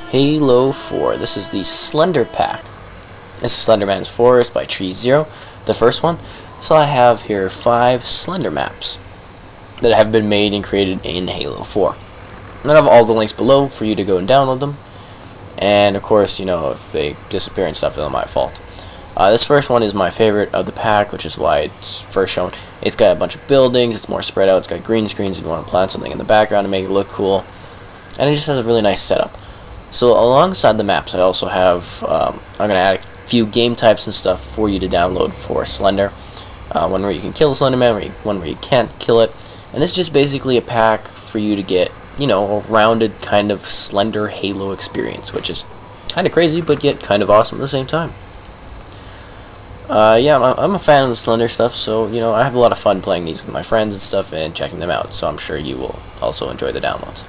Halo 4. This is the Slender pack. This is Slenderman's Forest by Tree Zero, the first one. So I have here 5 Slender maps that have been made and created in Halo 4. And I have all the links below for you to go and download them. And of course, you know, if they disappear and stuff, it's my fault. This first one is my favorite of the pack, which is why it's first shown. It's got a bunch of buildings, it's more spread out, it's got green screens if you want to plant something in the background to make it look cool. And it just has a really nice setup. So alongside the maps, I also have, I'm going to add a few game types and stuff for you to download for Slender. One where you can kill the Slenderman, one where you can't kill it. And this is just basically a pack for you to get, you know, a rounded kind of Slender Halo experience, which is kind of crazy, but yet kind of awesome at the same time. Yeah, I'm a fan of the Slender stuff, so, you know, I have a lot of fun playing these with my friends and stuff and checking them out, so I'm sure you will also enjoy the downloads.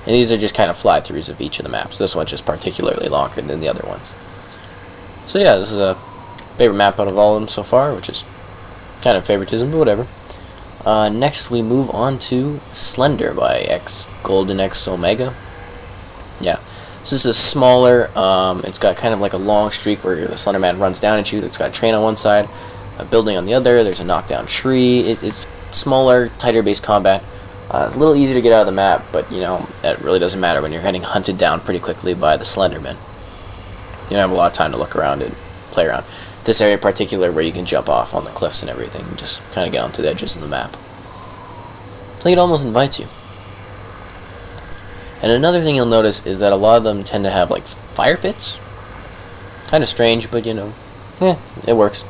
And these are just kind of fly-throughs of each of the maps. This one's just particularly longer than the other ones. So yeah, this is a favorite map out of all of them so far, which is kind of favoritism, but whatever. Next we move on to Slender by Golden X Omega. Yeah, this is a smaller, it's got kind of like a long streak where the Slenderman runs down at you. It's got a train on one side, a building on the other, there's a knockdown tree. It's smaller, tighter base combat. It's a little easier to get out of the map, but you know, that really doesn't matter when you're getting hunted down pretty quickly by the Slenderman. You don't have a lot of time to look around and play around. This area in particular where you can jump off on the cliffs and everything and just kind of get onto the edges of the map. So it almost invites you. And another thing you'll notice is that a lot of them tend to have like fire pits. Kind of strange, but you know, it works.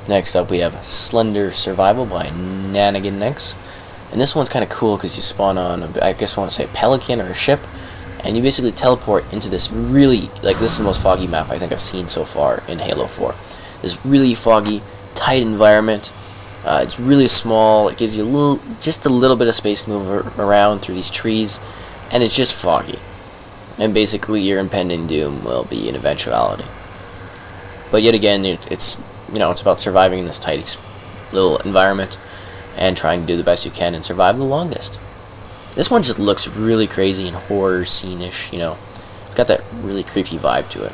Next up we have Slender Survival by Nanigan. And this one's kind of cool because you spawn on, I guess I want to say a pelican or a ship, and you basically teleport into this really, like, this is the most foggy map I think I've seen so far in Halo 4. This really foggy, tight environment. It's really small. It gives you just a little bit of space to move around through these trees, and it's just foggy. And basically your impending doom will be an eventuality. But yet again, it's you know, it's about surviving in this tight little environment and trying to do the best you can and survive the longest. This one just looks really crazy and horror scene-ish, you know. It's got that really creepy vibe to it.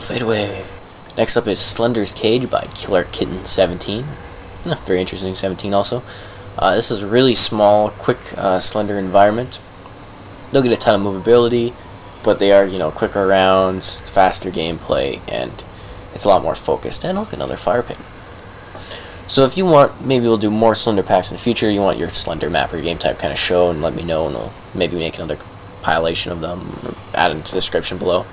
Fade away. Next up is Slender's Cage by Killer Kitten 17. Very interesting, 17 also. This is a really small, quick, slender environment. Don't get a ton of movability, but they are, you know, quicker rounds, it's faster gameplay, and it's a lot more focused. And look, another fire pit. So if you want, maybe we'll do more Slender packs in the future. You want your Slender map or game type kind of show, and let me know, and we'll maybe make another compilation of them, or add them to the description below.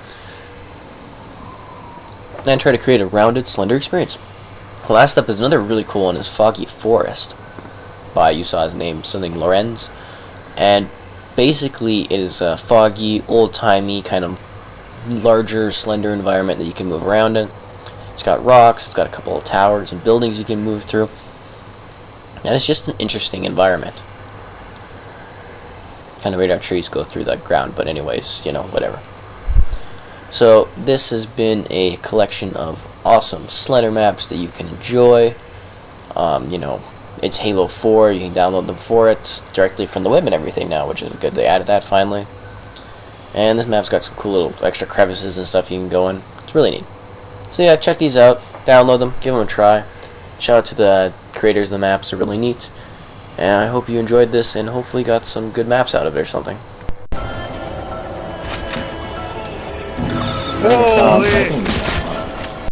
And try to create a rounded Slender experience. The last up is another really cool one, is Foggy Forest by, you saw his name, something Lorenz. And basically, it is a foggy, old-timey, kind of larger, slender environment that you can move around in. It's got rocks, it's got a couple of towers and buildings you can move through. And it's just an interesting environment. Kind of radar trees go through the ground, but anyways, you know, whatever. So, this has been a collection of awesome Slender maps that you can enjoy. You know, it's Halo 4, you can download them for it directly from the web and everything now, which is good. They added that finally. And this map's got some cool little extra crevices and stuff you can go in. It's really neat. So yeah, check these out, download them, give them a try. Shout out to the creators of the maps, they're really neat. And I hope you enjoyed this and hopefully got some good maps out of it or something. Holy!